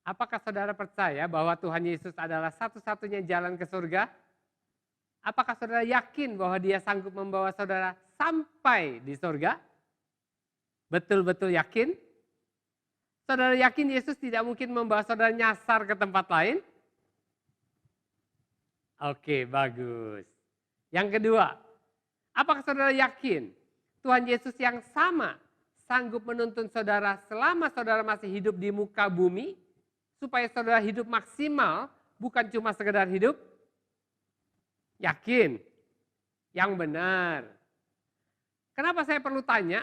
Apakah saudara percaya bahwa Tuhan Yesus adalah satu-satunya jalan ke surga? Apakah saudara yakin bahwa dia sanggup membawa saudara sampai di surga? Betul-betul yakin? Saudara yakin Yesus tidak mungkin membawa saudara nyasar ke tempat lain? Oke, bagus. Yang kedua, apakah saudara yakin Tuhan Yesus yang sama sanggup menuntun saudara selama saudara masih hidup di muka bumi, supaya saudara hidup maksimal, bukan cuma sekedar hidup? Yakin? Yang benar. Kenapa saya perlu tanya?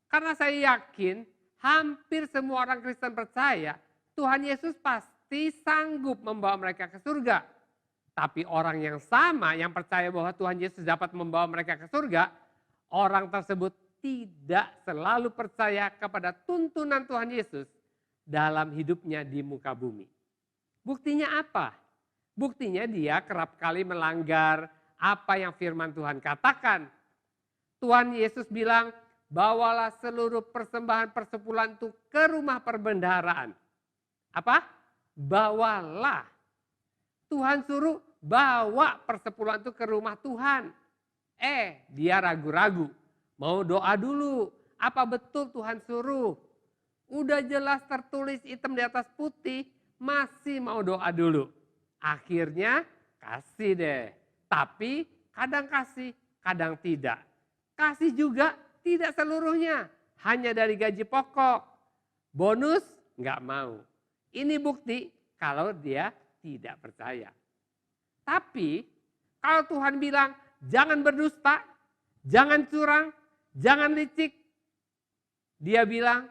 Karena saya yakin hampir semua orang Kristen percaya Tuhan Yesus pasti sanggup membawa mereka ke surga. Tapi orang yang sama yang percaya bahwa Tuhan Yesus dapat membawa mereka ke surga, orang tersebut tidak selalu percaya kepada tuntunan Tuhan Yesus dalam hidupnya di muka bumi. Buktinya apa? Buktinya dia kerap kali melanggar apa yang firman Tuhan katakan. Tuhan Yesus bilang, bawalah seluruh persembahan persepuluhan itu ke rumah perbendaharaan. Apa? Bawalah. Tuhan suruh bawa persepuluhan itu ke rumah Tuhan. Dia ragu-ragu. Mau doa dulu. Apa betul Tuhan suruh? Udah jelas tertulis hitam di atas putih, masih mau doa dulu. Akhirnya kasih deh. Tapi kadang kasih, kadang tidak. Kasih juga tidak seluruhnya. Hanya dari gaji pokok. Bonus nggak mau. Ini bukti kalau dia tidak percaya. Tapi kalau Tuhan bilang jangan berdusta, jangan curang, jangan licik. Dia bilang,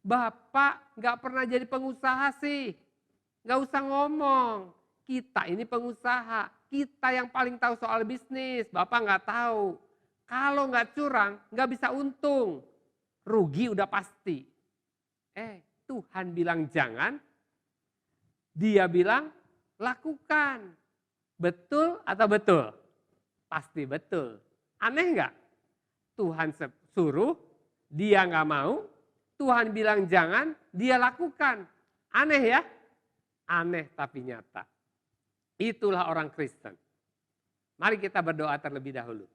Bapak nggak pernah jadi pengusaha sih. Nggak usah ngomong. Kita ini pengusaha. Kita yang paling tahu soal bisnis. Bapak nggak tahu. Kalau nggak curang, nggak bisa untung. Rugi udah pasti. Tuhan bilang jangan. Dia bilang lakukan. Betul atau betul? Pasti betul. Aneh nggak? Tuhan suruh, dia nggak mau. Tuhan bilang jangan, dia lakukan. Aneh ya? Aneh tapi nyata. Itulah orang Kristen. Mari kita berdoa terlebih dahulu.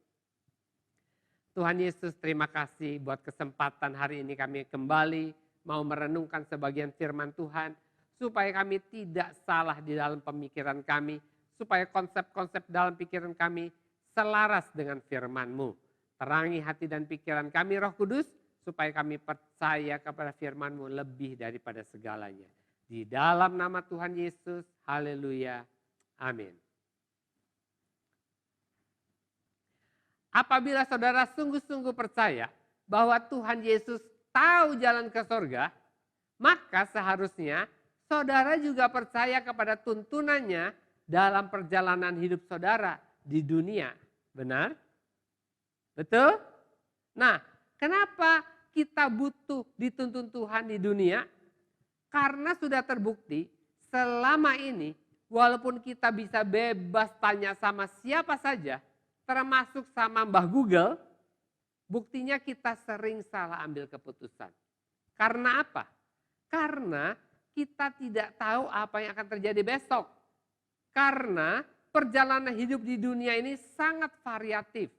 Tuhan Yesus, terima kasih buat kesempatan hari ini kami kembali mau merenungkan sebagian firman Tuhan, supaya kami tidak salah di dalam pemikiran kami, supaya konsep-konsep dalam pikiran kami selaras dengan firman-Mu. Terangi hati dan pikiran kami, Roh Kudus, supaya kami percaya kepada firman-Mu lebih daripada segalanya. Di dalam nama Tuhan Yesus, haleluya, amin. Apabila saudara sungguh-sungguh percaya bahwa Tuhan Yesus tahu jalan ke surga, maka seharusnya saudara juga percaya kepada tuntunannya dalam perjalanan hidup saudara di dunia. Benar? Betul? Nah, kenapa kita butuh dituntun Tuhan di dunia? Karena sudah terbukti selama ini walaupun kita bisa bebas tanya sama siapa saja, termasuk sama Mbah Google, buktinya kita sering salah ambil keputusan. Karena apa? Karena kita tidak tahu apa yang akan terjadi besok. Karena perjalanan hidup di dunia ini sangat variatif.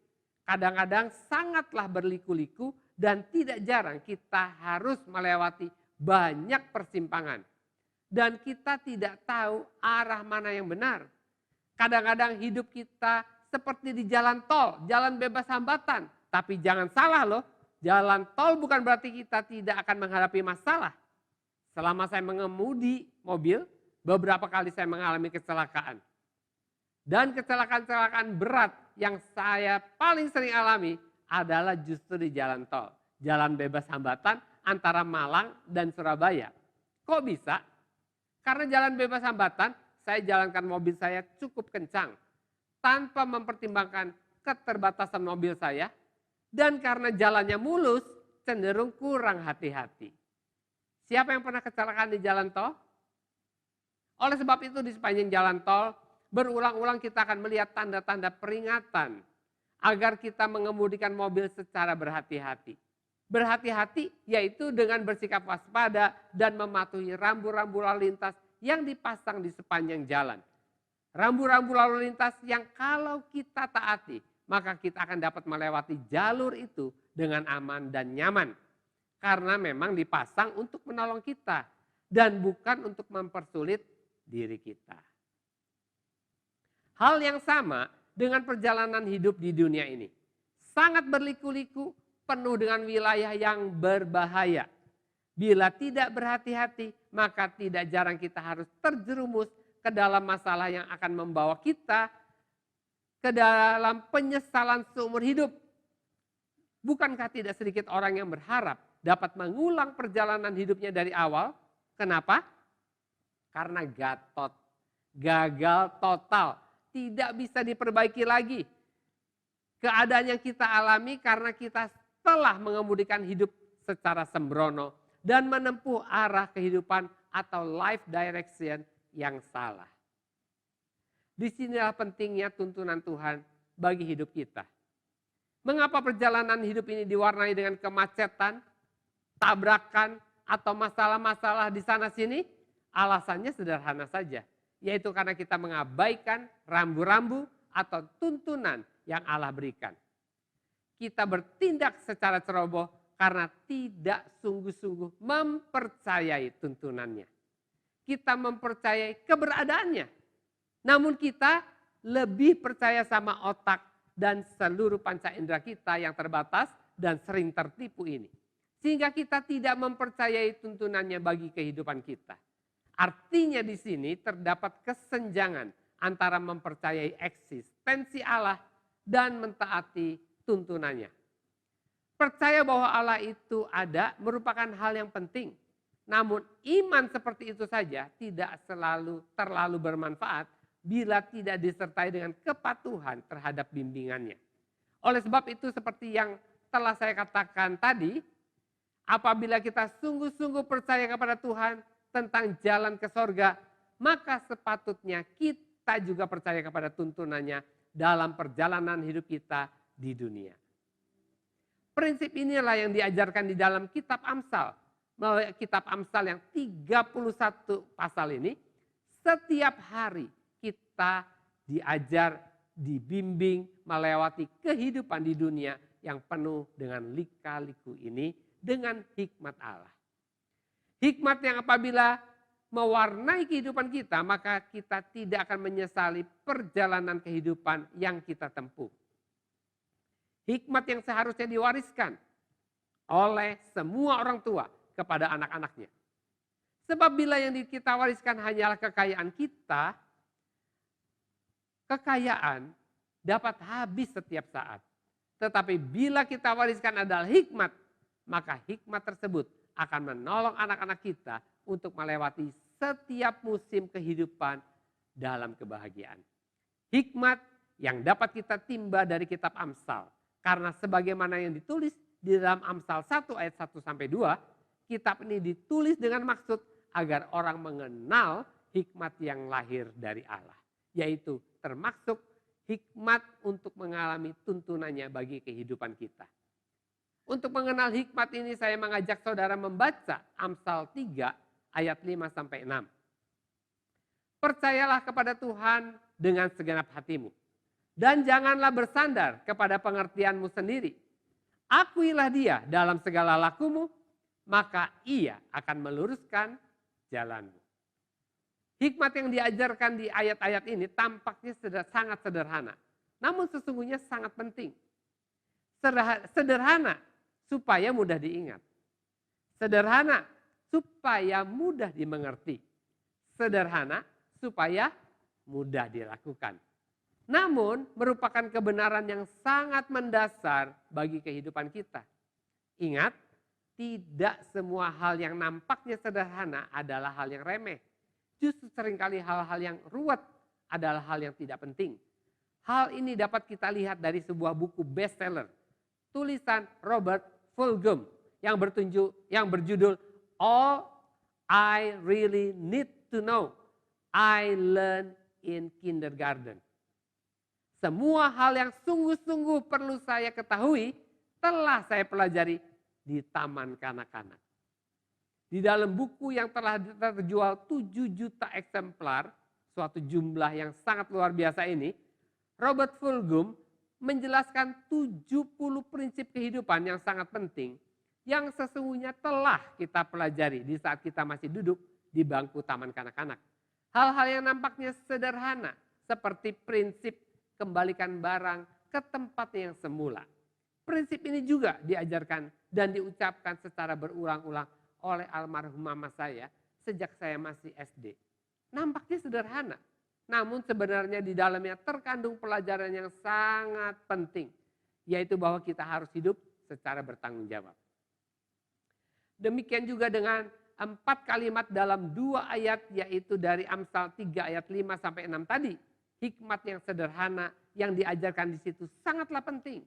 Kadang-kadang sangatlah berliku-liku dan tidak jarang kita harus melewati banyak persimpangan. Dan kita tidak tahu arah mana yang benar. Kadang-kadang hidup kita seperti di jalan tol, jalan bebas hambatan. Tapi jangan salah loh, jalan tol bukan berarti kita tidak akan menghadapi masalah. Selama saya mengemudi mobil, beberapa kali saya mengalami kecelakaan. Dan kecelakaan-kecelakaan berat yang saya paling sering alami adalah justru di jalan tol. Jalan bebas hambatan antara Malang dan Surabaya. Kok bisa? Karena jalan bebas hambatan, saya jalankan mobil saya cukup kencang. Tanpa mempertimbangkan keterbatasan mobil saya. Dan karena jalannya mulus, cenderung kurang hati-hati. Siapa yang pernah kecelakaan di jalan tol? Oleh sebab itu di sepanjang jalan tol, berulang-ulang kita akan melihat tanda-tanda peringatan agar kita mengemudikan mobil secara berhati-hati. Berhati-hati yaitu dengan bersikap waspada dan mematuhi rambu-rambu lalu lintas yang dipasang di sepanjang jalan. Rambu-rambu lalu lintas yang kalau kita taati, maka kita akan dapat melewati jalur itu dengan aman dan nyaman. Karena memang dipasang untuk menolong kita dan bukan untuk mempersulit diri kita. Hal yang sama dengan perjalanan hidup di dunia ini. Sangat berliku-liku, penuh dengan wilayah yang berbahaya. Bila tidak berhati-hati, maka tidak jarang kita harus terjerumus ke dalam masalah yang akan membawa kita ke dalam penyesalan seumur hidup. Bukankah tidak sedikit orang yang berharap dapat mengulang perjalanan hidupnya dari awal? Kenapa? Karena gagal total, tidak bisa diperbaiki lagi. Keadaan yang kita alami karena kita telah mengemudikan hidup secara sembrono dan menempuh arah kehidupan atau life direction yang salah. Disinilah pentingnya tuntunan Tuhan bagi hidup kita. Mengapa perjalanan hidup ini diwarnai dengan kemacetan, tabrakan, atau masalah-masalah di sana sini? Alasannya sederhana saja, yaitu karena kita mengabaikan rambu-rambu atau tuntunan yang Allah berikan. Kita bertindak secara ceroboh karena tidak sungguh-sungguh mempercayai tuntunannya. Kita mempercayai keberadaannya. Namun kita lebih percaya sama otak dan seluruh panca indera kita yang terbatas dan sering tertipu ini. Sehingga kita tidak mempercayai tuntunannya bagi kehidupan kita. Artinya di sini terdapat kesenjangan antara mempercayai eksistensi Allah dan mentaati tuntunannya. Percaya bahwa Allah itu ada merupakan hal yang penting. Namun iman seperti itu saja tidak selalu terlalu bermanfaat bila tidak disertai dengan kepatuhan terhadap bimbingannya. Oleh sebab itu seperti yang telah saya katakan tadi, apabila kita sungguh-sungguh percaya kepada Tuhan tentang jalan ke sorga, maka sepatutnya kita juga percaya kepada tuntunannya dalam perjalanan hidup kita di dunia. Prinsip inilah yang diajarkan di dalam kitab Amsal. Melalui kitab Amsal yang 31 pasal ini, setiap hari kita diajar, dibimbing melewati kehidupan di dunia yang penuh dengan lika-liku ini dengan hikmat Allah. Hikmat yang apabila mewarnai kehidupan kita, maka kita tidak akan menyesali perjalanan kehidupan yang kita tempuh. Hikmat yang seharusnya diwariskan oleh semua orang tua kepada anak-anaknya. Sebab bila yang kita wariskan hanyalah kekayaan kita, kekayaan dapat habis setiap saat. Tetapi bila kita wariskan adalah hikmat, maka hikmat tersebut akan menolong anak-anak kita untuk melewati setiap musim kehidupan dalam kebahagiaan. Hikmat yang dapat kita timba dari kitab Amsal. Karena sebagaimana yang ditulis di dalam Amsal 1 ayat 1 sampai 2, kitab ini ditulis dengan maksud agar orang mengenal hikmat yang lahir dari Allah. Yaitu termasuk hikmat untuk mengalami tuntunannya bagi kehidupan kita. Untuk mengenal hikmat ini saya mengajak saudara membaca Amsal 3 ayat 5 sampai 6. Percayalah kepada Tuhan dengan segenap hatimu. Dan janganlah bersandar kepada pengertianmu sendiri. Akuilah dia dalam segala lakumu, maka ia akan meluruskan jalanmu. Hikmat yang diajarkan di ayat-ayat ini tampaknya sangat sederhana. Namun sesungguhnya sangat penting. Sederhana supaya mudah diingat. Sederhana supaya mudah dimengerti. Sederhana supaya mudah dilakukan. Namun merupakan kebenaran yang sangat mendasar bagi kehidupan kita. Ingat, tidak semua hal yang nampaknya sederhana adalah hal yang remeh. Justru seringkali hal-hal yang ruwet adalah hal yang tidak penting. Hal ini dapat kita lihat dari sebuah buku bestseller. Tulisan Robert Fulghum yang berjudul All I Really Need to Know, I Learned in Kindergarten. Semua hal yang sungguh-sungguh perlu saya ketahui telah saya pelajari di taman kanak-kanak. Di dalam buku yang telah terjual 7 juta eksemplar, suatu jumlah yang sangat luar biasa ini, Robert Fulghum menjelaskan 70 prinsip kehidupan yang sangat penting yang sesungguhnya telah kita pelajari di saat kita masih duduk di bangku taman kanak-kanak. Hal-hal yang nampaknya sederhana seperti prinsip kembalikan barang ke tempat yang semula. Prinsip ini juga diajarkan dan diucapkan secara berulang-ulang oleh almarhum mama saya sejak saya masih SD. Nampaknya sederhana, namun sebenarnya di dalamnya terkandung pelajaran yang sangat penting, yaitu bahwa kita harus hidup secara bertanggung jawab. Demikian juga dengan 4 kalimat dalam 2 ayat, yaitu dari Amsal 3 ayat 5 sampai 6 tadi. Hikmat yang sederhana yang diajarkan di situ sangatlah penting.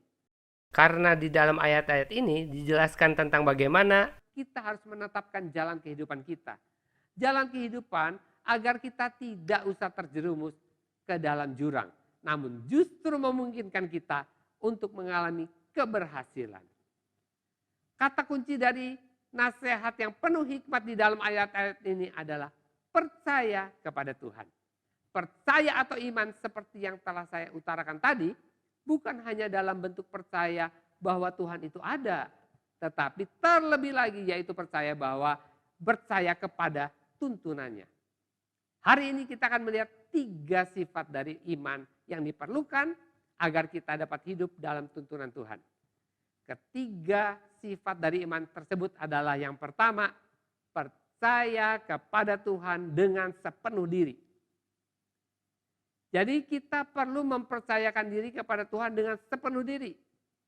Karena di dalam ayat-ayat ini dijelaskan tentang bagaimana kita harus menetapkan jalan kehidupan kita. Jalan kehidupan agar kita tidak usah terjerumus ke dalam jurang, namun justru memungkinkan kita untuk mengalami keberhasilan. Kata kunci dari nasihat yang penuh hikmat di dalam ayat-ayat ini adalah percaya kepada Tuhan. Percaya atau iman seperti yang telah saya utarakan tadi, bukan hanya dalam bentuk percaya bahwa Tuhan itu ada, tetapi terlebih lagi yaitu percaya kepada tuntunannya. Hari ini kita akan melihat 3 sifat dari iman yang diperlukan agar kita dapat hidup dalam tuntunan Tuhan. Ketiga sifat dari iman tersebut adalah yang pertama, percaya kepada Tuhan dengan sepenuh diri. Jadi kita perlu mempercayakan diri kepada Tuhan dengan sepenuh diri.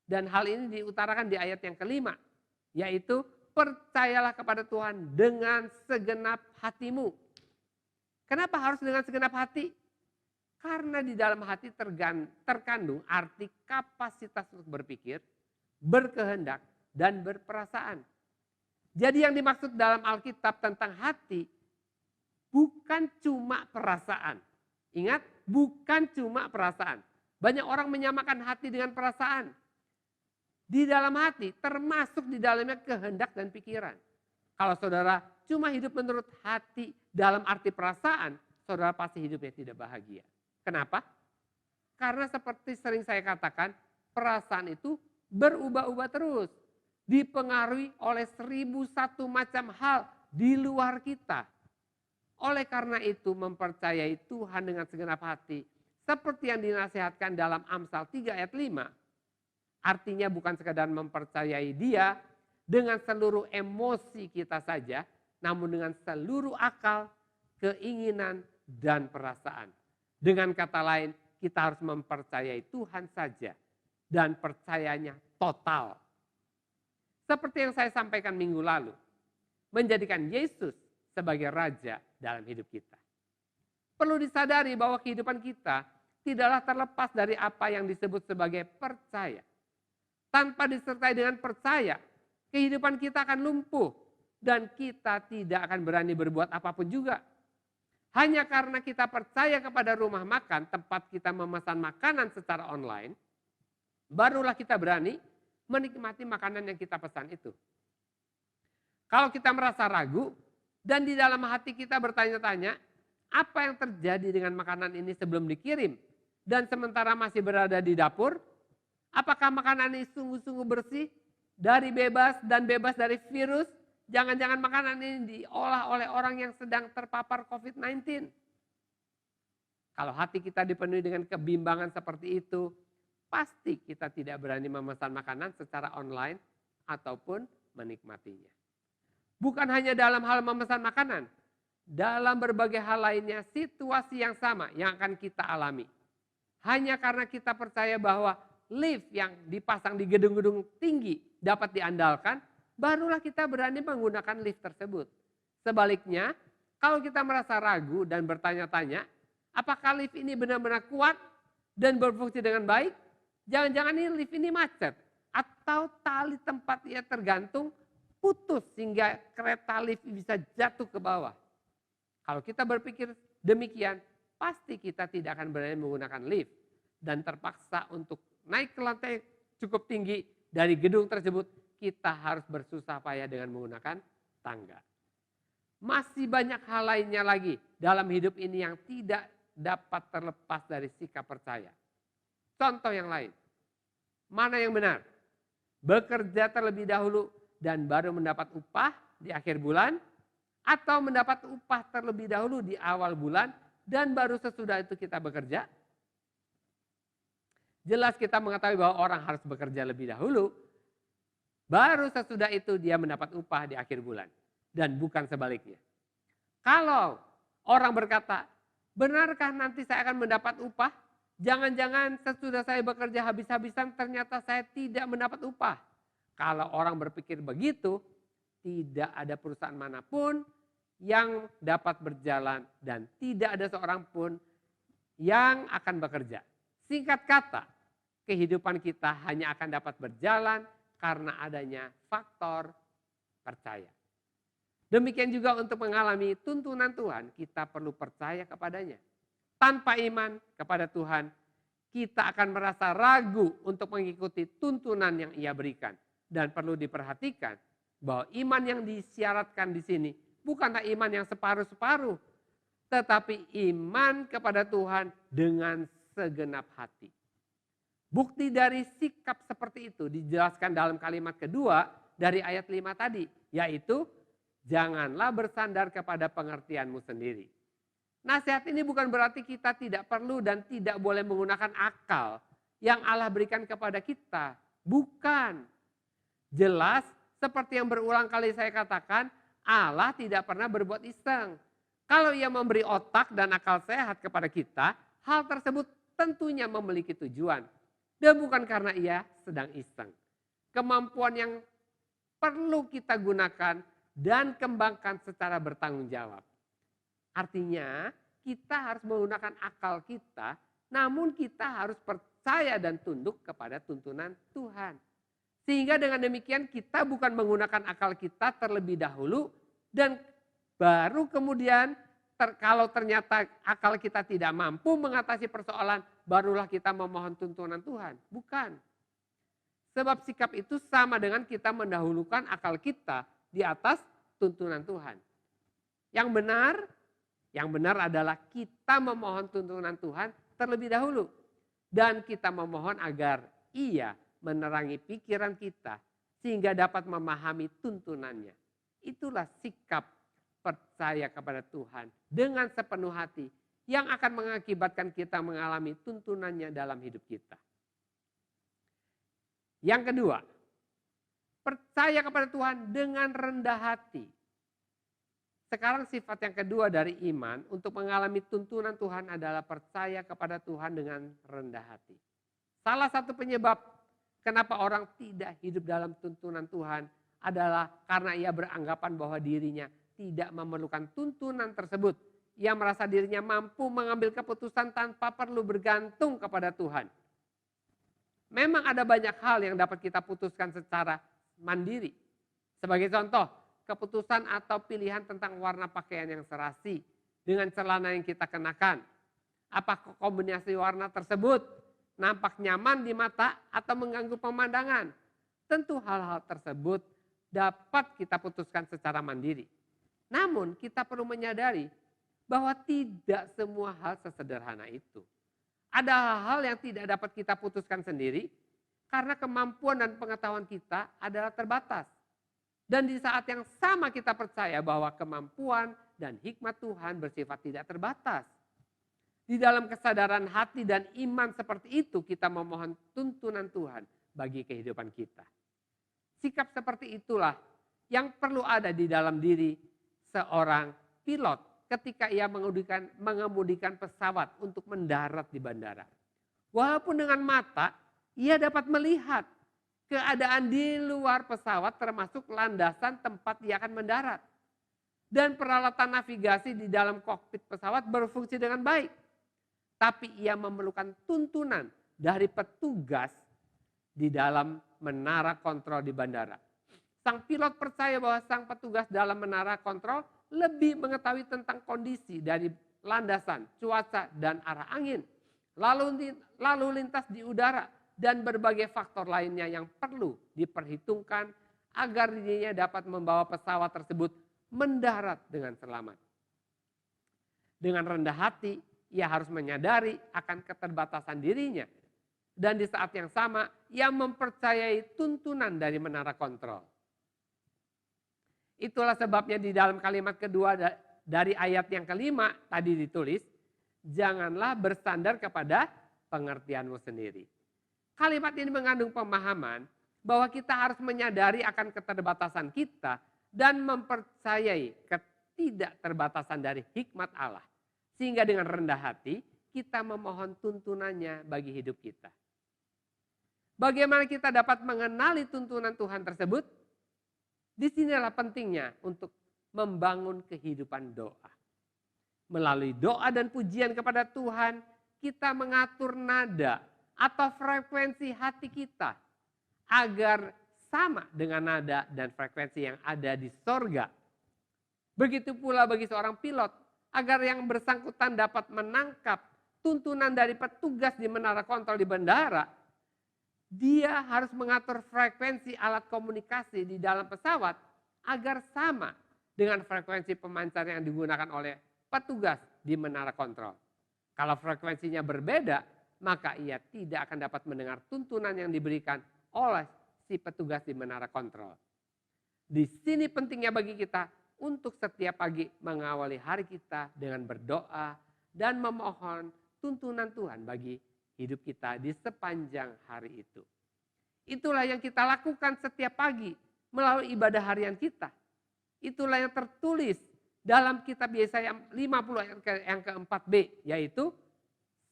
Dan hal ini diutarakan di ayat yang kelima, yaitu percayalah kepada Tuhan dengan segenap hatimu. Kenapa harus dengan segenap hati? Karena di dalam hati terkandung arti kapasitas untuk berpikir, berkehendak, dan berperasaan. Jadi yang dimaksud dalam Alkitab tentang hati bukan cuma perasaan. Ingat, bukan cuma perasaan. Banyak orang menyamakan hati dengan perasaan. Di dalam hati termasuk di dalamnya kehendak dan pikiran. Kalau saudara cuma hidup menurut hati dalam arti perasaan, saudara pasti hidupnya tidak bahagia. Kenapa? Karena seperti sering saya katakan, perasaan itu berubah-ubah terus. Dipengaruhi oleh 1001 macam hal di luar kita. Oleh karena itu mempercayai Tuhan dengan segenap hati, seperti yang dinasihatkan dalam Amsal 3 ayat 5. Artinya bukan sekadar mempercayai Dia dengan seluruh emosi kita saja, namun dengan seluruh akal, keinginan, dan perasaan. Dengan kata lain, kita harus mempercayai Tuhan saja dan percayanya total. Seperti yang saya sampaikan minggu lalu, menjadikan Yesus sebagai Raja dalam hidup kita. Perlu disadari bahwa kehidupan kita tidaklah terlepas dari apa yang disebut sebagai percaya. Tanpa disertai dengan percaya, kehidupan kita akan lumpuh dan kita tidak akan berani berbuat apapun juga. Hanya karena kita percaya kepada rumah makan, tempat kita memesan makanan secara online, barulah kita berani menikmati makanan yang kita pesan itu. Kalau kita merasa ragu dan di dalam hati kita bertanya-tanya, apa yang terjadi dengan makanan ini sebelum dikirim dan sementara masih berada di dapur? Apakah makanan ini sungguh-sungguh bersih, dari bebas dari virus? Jangan-jangan makanan ini diolah oleh orang yang sedang terpapar COVID-19. Kalau hati kita dipenuhi dengan kebimbangan seperti itu, pasti kita tidak berani memesan makanan secara online ataupun menikmatinya. Bukan hanya dalam hal memesan makanan, dalam berbagai hal lainnya situasi yang sama yang akan kita alami. Hanya karena kita percaya bahwa lift yang dipasang di gedung-gedung tinggi dapat diandalkan, barulah kita berani menggunakan lift tersebut. Sebaliknya, kalau kita merasa ragu dan bertanya-tanya, apakah lift ini benar-benar kuat dan berfungsi dengan baik? Jangan-jangan ini lift ini macet atau tali tempat ia tergantung putus sehingga kereta lift bisa jatuh ke bawah. Kalau kita berpikir demikian, pasti kita tidak akan berani menggunakan lift dan terpaksa untuk naik ke lantai cukup tinggi dari gedung tersebut kita harus bersusah payah dengan menggunakan tangga. Masih banyak hal lainnya lagi dalam hidup ini yang tidak dapat terlepas dari sikap percaya. Contoh yang lain, mana yang benar? Bekerja terlebih dahulu dan baru mendapat upah di akhir bulan, atau mendapat upah terlebih dahulu di awal bulan dan baru sesudah itu kita bekerja? Jelas kita mengetahui bahwa orang harus bekerja lebih dahulu, baru sesudah itu dia mendapat upah di akhir bulan. Dan bukan sebaliknya. Kalau orang berkata, benarkah nanti saya akan mendapat upah? Jangan-jangan sesudah saya bekerja habis-habisan ternyata saya tidak mendapat upah. Kalau orang berpikir begitu, tidak ada perusahaan manapun yang dapat berjalan dan tidak ada seorang pun yang akan bekerja. Singkat kata, kehidupan kita hanya akan dapat berjalan karena adanya faktor percaya. Demikian juga untuk mengalami tuntunan Tuhan, kita perlu percaya kepadanya. Tanpa iman kepada Tuhan, kita akan merasa ragu untuk mengikuti tuntunan yang Ia berikan. Dan perlu diperhatikan bahwa iman yang disyaratkan di sini bukanlah iman yang separuh-separuh, tetapi iman kepada Tuhan dengan segenap hati. Bukti dari sikap seperti itu dijelaskan dalam kalimat kedua dari ayat 5 tadi, yaitu janganlah bersandar kepada pengertianmu sendiri. Nasihat ini bukan berarti kita tidak perlu dan tidak boleh menggunakan akal yang Allah berikan kepada kita. Bukan. Jelas seperti yang berulang kali saya katakan, Allah tidak pernah berbuat iseng. Kalau Ia memberi otak dan akal sehat kepada kita, hal tersebut tentunya memiliki tujuan. Dan bukan karena Ia sedang iseng. Kemampuan yang perlu kita gunakan dan kembangkan secara bertanggung jawab. Artinya kita harus menggunakan akal kita, namun kita harus percaya dan tunduk kepada tuntunan Tuhan. Sehingga dengan demikian kita bukan menggunakan akal kita terlebih dahulu dan baru kemudian kalau ternyata akal kita tidak mampu mengatasi persoalan, barulah kita memohon tuntunan Tuhan. Bukan. Sebab sikap itu sama dengan kita mendahulukan akal kita di atas tuntunan Tuhan. Yang benar adalah kita memohon tuntunan Tuhan terlebih dahulu. Dan kita memohon agar Ia menerangi pikiran kita sehingga dapat memahami tuntunannya. Itulah sikap percaya kepada Tuhan dengan sepenuh hati yang akan mengakibatkan kita mengalami tuntunannya dalam hidup kita. Yang kedua, percaya kepada Tuhan dengan rendah hati. Sekarang sifat yang kedua dari iman untuk mengalami tuntunan Tuhan adalah percaya kepada Tuhan dengan rendah hati. Salah satu penyebab kenapa orang tidak hidup dalam tuntunan Tuhan adalah karena ia beranggapan bahwa dirinya tidak memerlukan tuntunan tersebut. Ia merasa dirinya mampu mengambil keputusan tanpa perlu bergantung kepada Tuhan. Memang ada banyak hal yang dapat kita putuskan secara mandiri. Sebagai contoh, keputusan atau pilihan tentang warna pakaian yang serasi dengan celana yang kita kenakan. Apakah kombinasi warna tersebut nampak nyaman di mata atau mengganggu pemandangan? Tentu hal-hal tersebut dapat kita putuskan secara mandiri. Namun kita perlu menyadari bahwa tidak semua hal sesederhana itu. Ada hal-hal yang tidak dapat kita putuskan sendiri karena kemampuan dan pengetahuan kita adalah terbatas. Dan di saat yang sama kita percaya bahwa kemampuan dan hikmat Tuhan bersifat tidak terbatas. Di dalam kesadaran hati dan iman seperti itu kita memohon tuntunan Tuhan bagi kehidupan kita. Sikap seperti itulah yang perlu ada di dalam diri seorang pilot ketika ia mengemudikan pesawat untuk mendarat di bandara. Walaupun dengan mata ia dapat melihat keadaan di luar pesawat termasuk landasan tempat ia akan mendarat. Dan peralatan navigasi di dalam kokpit pesawat berfungsi dengan baik. Tapi ia memerlukan tuntunan dari petugas di dalam menara kontrol di bandara. Sang pilot percaya bahwa sang petugas dalam menara kontrol lebih mengetahui tentang kondisi dari landasan, cuaca, dan arah angin. Lalu lintas di udara dan berbagai faktor lainnya yang perlu diperhitungkan agar dirinya dapat membawa pesawat tersebut mendarat dengan selamat. Dengan rendah hati, ia harus menyadari akan keterbatasan dirinya. Dan di saat yang sama, ia mempercayai tuntunan dari menara kontrol. Itulah sebabnya di dalam kalimat kedua dari ayat yang kelima tadi ditulis, janganlah bersandar kepada pengertianmu sendiri. Kalimat ini mengandung pemahaman bahwa kita harus menyadari akan keterbatasan kita dan mempercayai ketidakterbatasan dari hikmat Allah. Sehingga dengan rendah hati kita memohon tuntunannya bagi hidup kita. Bagaimana kita dapat mengenali tuntunan Tuhan tersebut? Disinilah pentingnya untuk membangun kehidupan doa. Melalui doa dan pujian kepada Tuhan, kita mengatur nada atau frekuensi hati kita agar sama dengan nada dan frekuensi yang ada di sorga. Begitu pula bagi seorang pilot, agar yang bersangkutan dapat menangkap tuntunan dari petugas di menara kontrol di bandara, dia harus mengatur frekuensi alat komunikasi di dalam pesawat agar sama dengan frekuensi pemancar yang digunakan oleh petugas di menara kontrol. Kalau frekuensinya berbeda, maka ia tidak akan dapat mendengar tuntunan yang diberikan oleh si petugas di menara kontrol. Di sini pentingnya bagi kita untuk setiap pagi mengawali hari kita dengan berdoa dan memohon tuntunan Tuhan bagi hidup kita di sepanjang hari itu. Itulah yang kita lakukan setiap pagi melalui ibadah harian kita. Itulah yang tertulis dalam kitab Yesaya 50 yang ke-4b, yaitu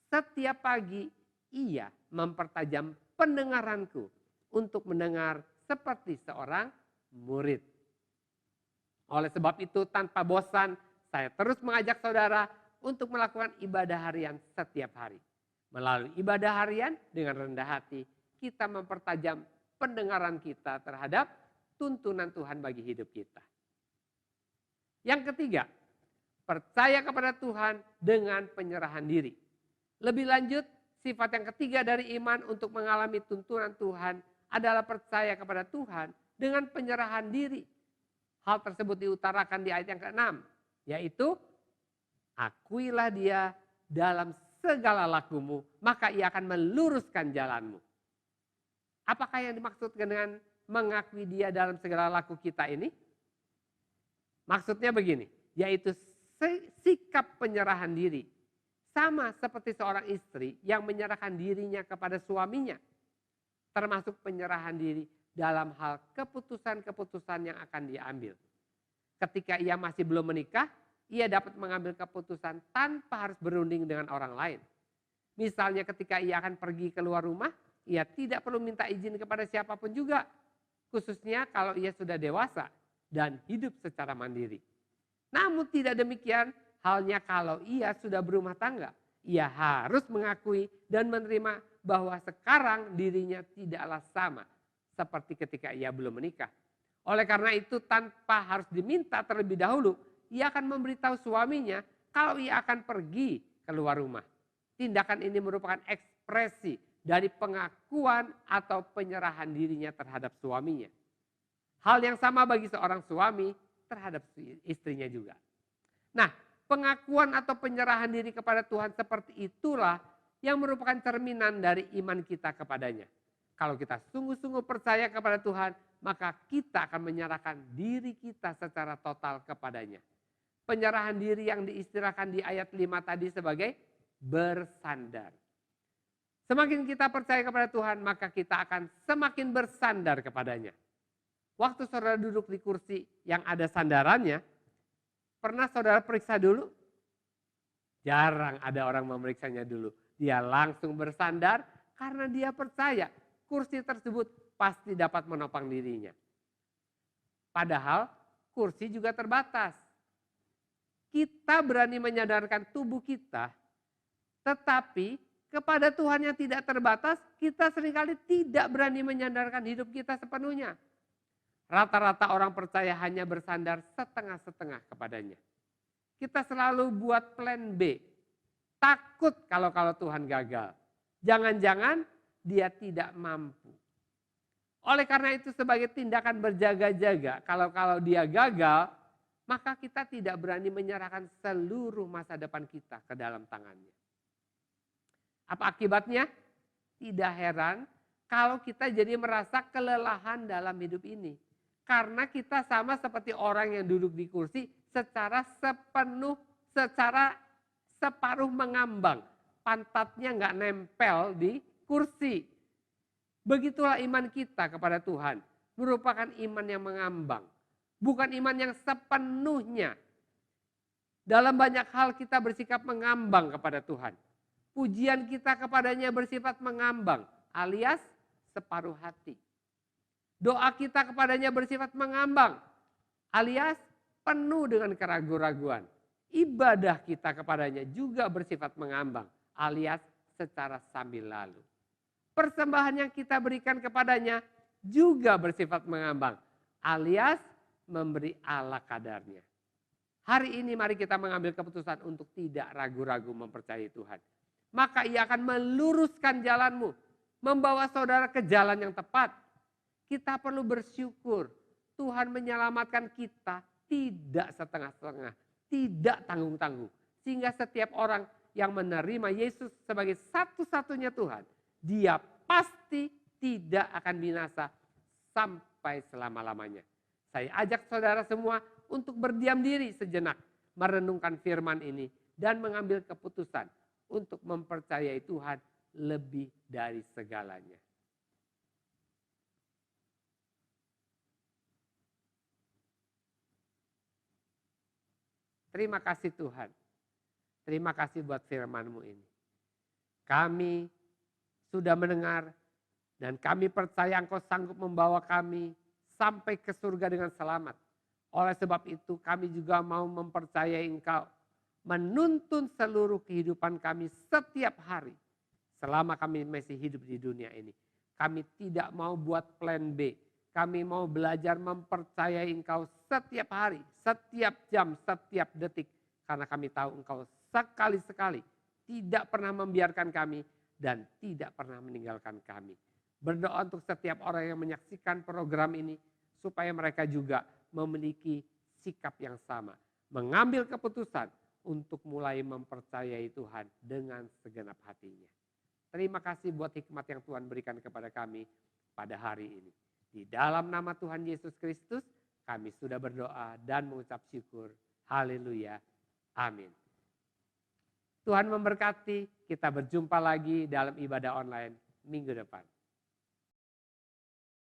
setiap pagi ia mempertajam pendengaranku untuk mendengar seperti seorang murid. Oleh sebab itu tanpa bosan saya terus mengajak saudara untuk melakukan ibadah harian setiap hari. Melalui ibadah harian dengan rendah hati kita mempertajam pendengaran kita terhadap tuntunan Tuhan bagi hidup kita. Yang ketiga, percaya kepada Tuhan dengan penyerahan diri. Lebih lanjut, sifat yang ketiga dari iman untuk mengalami tuntunan Tuhan adalah percaya kepada Tuhan dengan penyerahan diri. Hal tersebut diutarakan di ayat yang ke-6, yaitu akuilah dia dalam segala lakumu, maka ia akan meluruskan jalanmu. Apakah yang dimaksudkan dengan mengakui dia dalam segala laku kita ini? Maksudnya begini, yaitu sikap penyerahan diri. Sama seperti seorang istri yang menyerahkan dirinya kepada suaminya. Termasuk penyerahan diri dalam hal keputusan-keputusan yang akan diambil. Ketika ia masih belum menikah, ia dapat mengambil keputusan tanpa harus berunding dengan orang lain. Misalnya ketika ia akan pergi keluar rumah, ia tidak perlu minta izin kepada siapapun juga. Khususnya kalau ia sudah dewasa dan hidup secara mandiri. Namun tidak demikian halnya kalau ia sudah berumah tangga. Ia harus mengakui dan menerima bahwa sekarang dirinya tidaklah sama seperti ketika ia belum menikah. Oleh karena itu tanpa harus diminta terlebih dahulu, ia akan memberitahu suaminya kalau ia akan pergi keluar rumah. Tindakan ini merupakan ekspresi dari pengakuan atau penyerahan dirinya terhadap suaminya. Hal yang sama bagi seorang suami terhadap istrinya juga. Nah, pengakuan atau penyerahan diri kepada Tuhan seperti itulah yang merupakan cerminan dari iman kita kepadanya. Kalau kita sungguh-sungguh percaya kepada Tuhan, maka kita akan menyerahkan diri kita secara total kepadanya. Penyerahan diri yang diistilahkan di ayat 5 tadi sebagai bersandar. Semakin kita percaya kepada Tuhan, maka kita akan semakin bersandar kepadanya. Waktu saudara duduk di kursi yang ada sandarannya, pernah saudara periksa dulu? Jarang ada orang memeriksanya dulu. Dia langsung bersandar karena dia percaya kursi tersebut pasti dapat menopang dirinya. Padahal kursi juga terbatas. Kita berani menyadarkan tubuh kita, tetapi kepada Tuhan yang tidak terbatas, kita seringkali tidak berani menyadarkan hidup kita sepenuhnya. Rata-rata orang percaya hanya bersandar setengah-setengah kepadanya. Kita selalu buat plan B. Takut kalau Tuhan gagal. Jangan-jangan dia tidak mampu. Oleh karena itu sebagai tindakan berjaga-jaga, kalau dia gagal, maka kita tidak berani menyerahkan seluruh masa depan kita ke dalam tangannya. Apa akibatnya? Tidak heran kalau kita jadi merasa kelelahan dalam hidup ini. Karena kita sama seperti orang yang duduk di kursi secara separuh mengambang. Pantatnya nggak nempel di kursi. Begitulah iman kita kepada Tuhan. Merupakan iman yang mengambang. Bukan iman yang sepenuhnya. Dalam banyak hal kita bersikap mengambang kepada Tuhan. Pujian kita kepadanya bersifat mengambang alias separuh hati. Doa kita kepadanya bersifat mengambang alias penuh dengan keraguan-raguan. Ibadah kita kepadanya juga bersifat mengambang alias secara sambil lalu. Persembahan yang kita berikan kepadanya juga bersifat mengambang alias memberi ala kadarnya. Hari ini mari kita mengambil keputusan untuk tidak ragu-ragu mempercayai Tuhan. Maka ia akan meluruskan jalanmu, membawa saudara ke jalan yang tepat. Kita perlu bersyukur Tuhan menyelamatkan kita tidak setengah-setengah, tidak tanggung-tanggung. Sehingga setiap orang yang menerima Yesus sebagai satu-satunya Tuhan, dia pasti tidak akan binasa sampai selama-lamanya. Saya ajak saudara semua untuk berdiam diri sejenak, merenungkan firman ini dan mengambil keputusan untuk mempercayai Tuhan lebih dari segalanya. Terima kasih Tuhan. Terima kasih buat firman-Mu ini. Kami sudah mendengar dan kami percaya Engkau sanggup membawa kami sampai ke surga dengan selamat. Oleh sebab itu kami juga mau mempercayai Engkau menuntun seluruh kehidupan kami setiap hari selama kami masih hidup di dunia ini. Kami tidak mau buat plan B. Kami mau belajar mempercayai Engkau setiap hari, setiap jam, setiap detik. Karena kami tahu Engkau sekali-sekali tidak pernah membiarkan kami dan tidak pernah meninggalkan kami. Berdoa untuk setiap orang yang menyaksikan program ini supaya mereka juga memiliki sikap yang sama. Mengambil keputusan untuk mulai mempercayai Tuhan dengan segenap hatinya. Terima kasih buat hikmat yang Tuhan berikan kepada kami pada hari ini. Di dalam nama Tuhan Yesus Kristus kami sudah berdoa dan mengucap syukur. Haleluya. Amin. Tuhan memberkati, kita berjumpa lagi dalam ibadah online minggu depan.